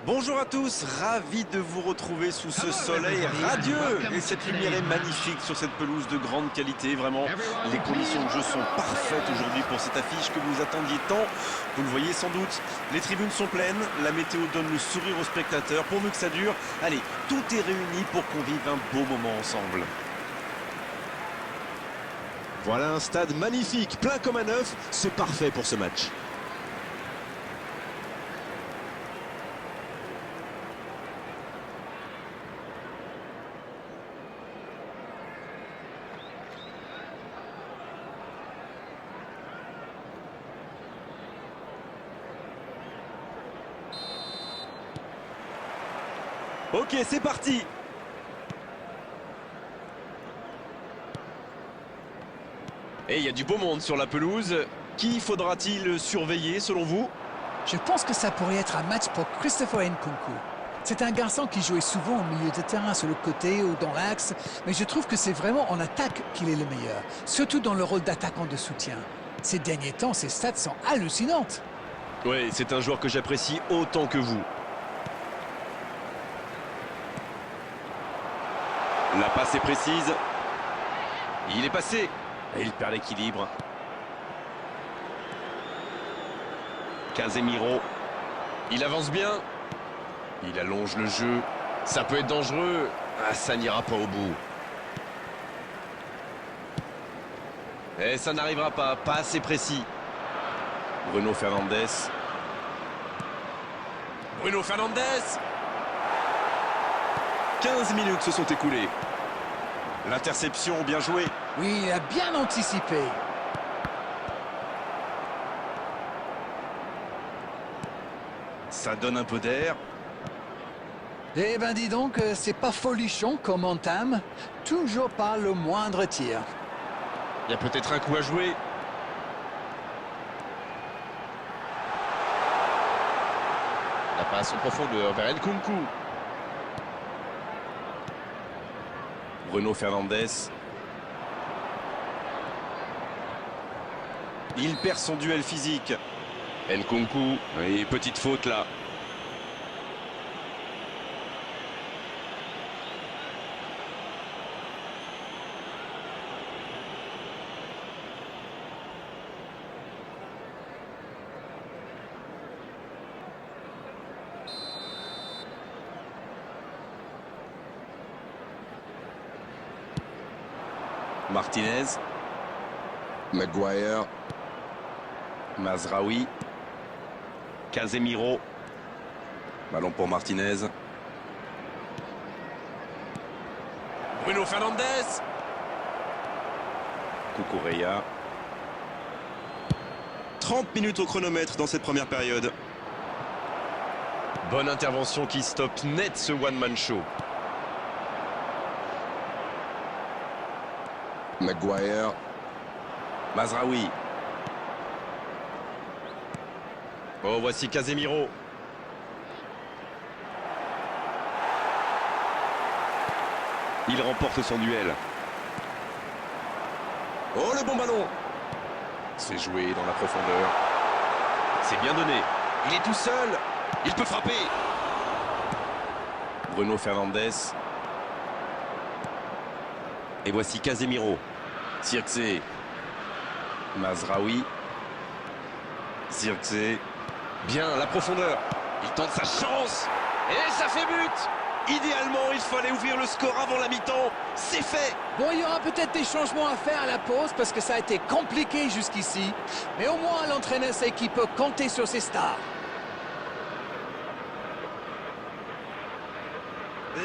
Bonjour à tous, ravi de vous retrouver sous ce soleil radieux. Et cette lumière est magnifique sur cette pelouse de grande qualité. Vraiment, les conditions de jeu sont parfaites aujourd'hui pour cette affiche que vous attendiez tant. Vous le voyez sans doute, les tribunes sont pleines, la météo donne le sourire aux spectateurs. Pourvu que ça dure, allez, tout est réuni pour qu'on vive un beau moment ensemble. Voilà un stade magnifique, plein comme à neuf, c'est parfait pour ce match. Ok, c'est parti. Et il y a du beau monde sur la pelouse. Qui faudra-t-il surveiller selon vous? Je pense que ça pourrait être un match pour Christopher Nkunku. C'est un garçon qui jouait souvent au milieu de terrain sur le côté ou dans l'axe, mais je trouve que c'est vraiment en attaque qu'il est le meilleur, surtout dans le rôle d'attaquant de soutien. Ces derniers temps, ses stats sont hallucinantes. Oui, c'est un joueur que j'apprécie autant que vous. La passe est précise. Il est passé. Et il perd l'équilibre. Casemiro. Il avance bien. Il allonge le jeu. Ça peut être dangereux. Ah, ça n'ira pas au bout. Et ça n'arrivera pas. Pas assez précis. Bruno Fernandes. Bruno Fernandes. 15 minutes se sont écoulées. L'interception, bien joué. Oui, il a bien anticipé. Ça donne un peu d'air. Eh ben dis donc, c'est pas folichon comme entame. Toujours pas le moindre tir. Il y a peut-être un coup à jouer. La passe en profondeur vers Nkunku. Bruno Fernandes. Il perd son duel physique. Nkunku. Oui, petite faute là. Martinez. Maguire. Mazraoui. Casemiro. Ballon pour Martinez. Bruno Fernandes. Cucurella. 30 minutes au chronomètre dans cette première période. Bonne intervention qui stoppe net ce one-man show. Maguire. Mazraoui. Oh, voici Casemiro. Il remporte son duel. Oh, le bon ballon. C'est joué dans la profondeur. C'est bien donné. Il est tout seul. Il peut frapper. Bruno Fernandes. Et voici Casemiro. Zirkzee. Mazraoui. Zirkzee. Bien, la profondeur. Il tente sa chance. Et ça fait but. Idéalement, il fallait ouvrir le score avant la mi-temps. C'est fait. Bon, il y aura peut-être des changements à faire à la pause parce que ça a été compliqué jusqu'ici. Mais au moins, l'entraîneur sait qu'il peut compter sur ses stars.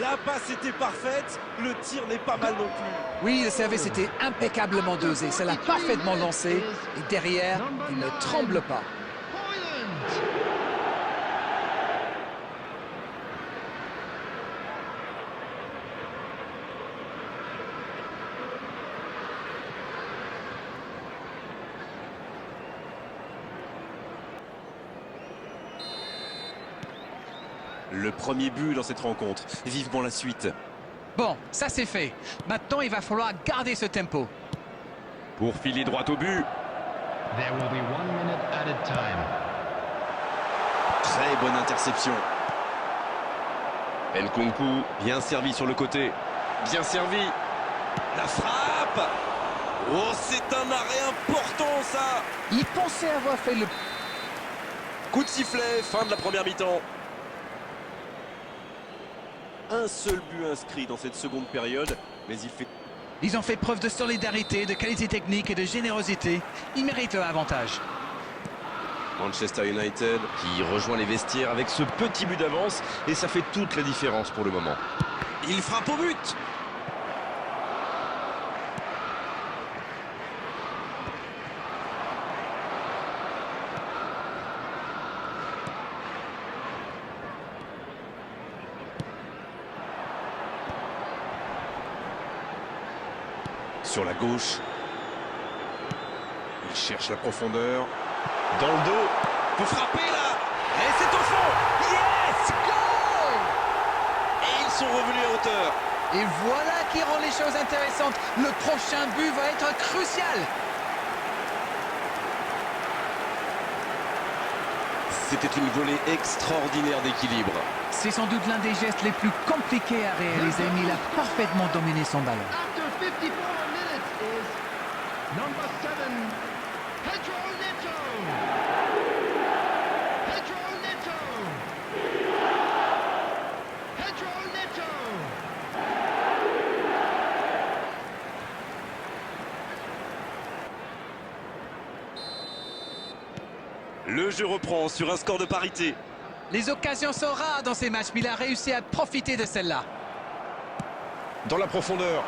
La passe était parfaite. Le tir n'est pas mal non plus. Oui, le service était impeccablement dosé. Ça l'a parfaitement lancé. Et derrière, il ne tremble pas. Le premier but dans cette rencontre. Vivement la suite. Bon, ça c'est fait. Maintenant, il va falloir garder ce tempo. Pour filer droit au but. There will be 1 minute added time. Très bonne interception. Nkunku, bien servi sur le côté. Bien servi. La frappe. Oh, c'est un arrêt important, ça. Il pensait avoir fait le... Coup de sifflet, fin de la première mi-temps. Un seul but inscrit dans cette seconde période, mais il fait... Ils ont fait preuve de solidarité, de qualité technique et de générosité. Ils méritent leur avantage. Manchester United qui rejoint les vestiaires avec ce petit but d'avance et ça fait toute la différence pour le moment. Il frappe au but. Sur la gauche. Il cherche la profondeur. Dans le dos. Peut frapper là. Et c'est au fond. Yes! Goal! Et ils sont revenus à hauteur. Et voilà qui rend les choses intéressantes. Le prochain but va être crucial. C'était une volée extraordinaire d'équilibre. C'est sans doute l'un des gestes les plus compliqués à réaliser, mais il a parfaitement dominé son ballon. After 54 minutes is number 7, Pedro Neto. Pedro Neto. Pedro Neto. Le jeu reprend sur un score de parité. Les occasions sont rares dans ces matchs, mais il a réussi à profiter de celle-là. Dans la profondeur.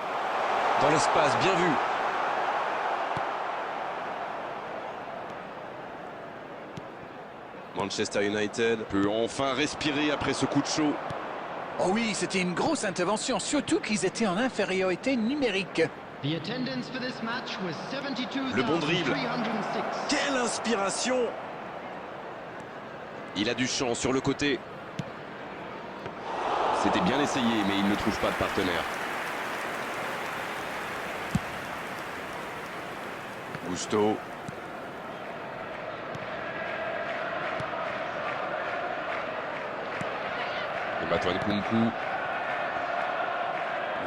Dans l'espace, bien vu. Manchester United peut enfin respirer après ce coup de chaud. Oh oui, c'était une grosse intervention, surtout qu'ils étaient en infériorité numérique. The attendance for this match was Le bon dribble. 72,306. Quelle inspiration! Il a du champ sur le côté. C'était bien essayé, mais il ne trouve pas de partenaire. Gusto. Et Matou Nkunku.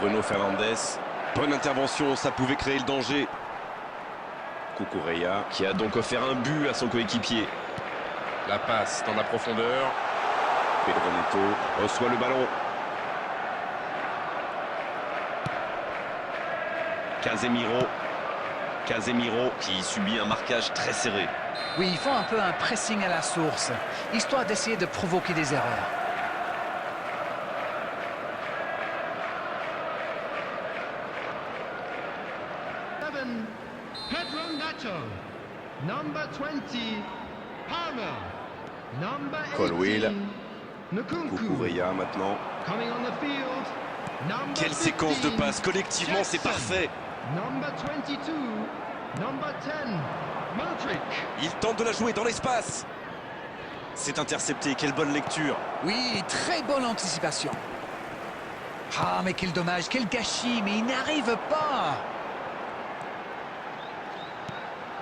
Bruno Fernandes. Bonne intervention, ça pouvait créer le danger. Cucurella, qui a donc offert un but à son coéquipier. La passe dans la profondeur. Pedro Neto reçoit le ballon. Casemiro qui subit un marquage très serré. Oui, ils font un peu un pressing à la source, histoire d'essayer de provoquer des erreurs. Pedro Neto. Number 20, Palmer. Number 18, Colwill. Nkunku. Cucurella maintenant. Coming on the field. Number Quelle séquence de 15, passes, collectivement c'est Jackson. parfait. Number 22, number 10, Modric. Il tente de la jouer dans l'espace. C'est intercepté, quelle bonne lecture. Oui, très bonne anticipation. Ah, mais quel dommage, quel gâchis, mais il n'arrive pas.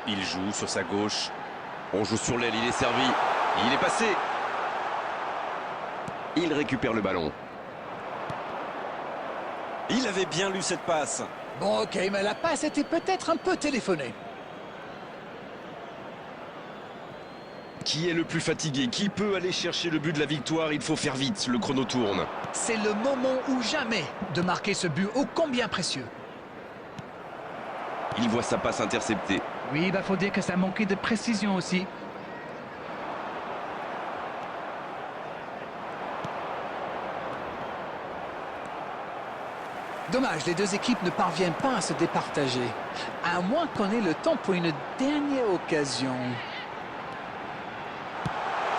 Il joue sur sa gauche. On joue sur l'aile, il est servi. Il est passé. Il récupère le ballon. Il avait bien lu cette passe. Bon, ok, mais la passe était peut-être un peu téléphonée. Qui est le plus fatigué? Qui peut aller chercher le but de la victoire? Il faut faire vite, le chrono tourne. C'est le moment ou jamais de marquer ce but ô combien précieux. Il voit sa passe interceptée. Oui, bah faut dire que ça manquait de précision aussi. Dommage, les deux équipes ne parviennent pas à se départager. À moins qu'on ait le temps pour une dernière occasion.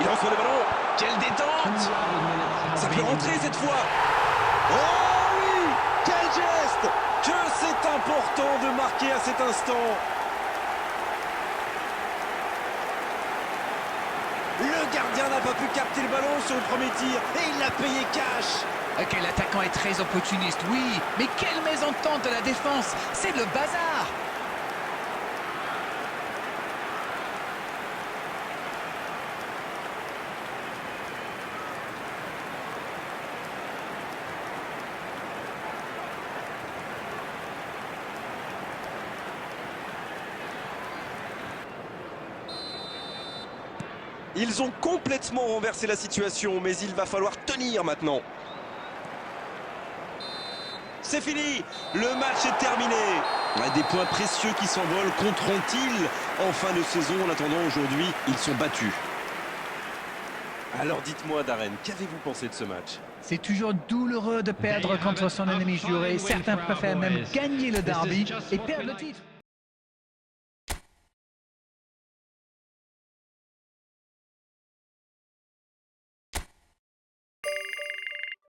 Il reçoit le ballon. Quelle détente! Ça peut rentrer cette fois. Oh oui! Quel geste! Que c'est important de marquer à cet instant. Le Le gardien n'a pas pu capter le ballon sur le premier tir et il l'a payé cash. Ok, l'attaquant est très opportuniste, oui. Mais quelle mésentente de la défense. C'est le bazar. Ils ont complètement renversé la situation, mais il va falloir tenir maintenant. C'est fini, le match est terminé. Des points précieux qui s'envolent, compteront-ils en fin de saison? En attendant, aujourd'hui, ils sont battus. Alors dites-moi, Darren, qu'avez-vous pensé de ce match? C'est toujours douloureux de perdre contre son ennemi juré. Certains préfèrent même gagner le derby et perdre le titre.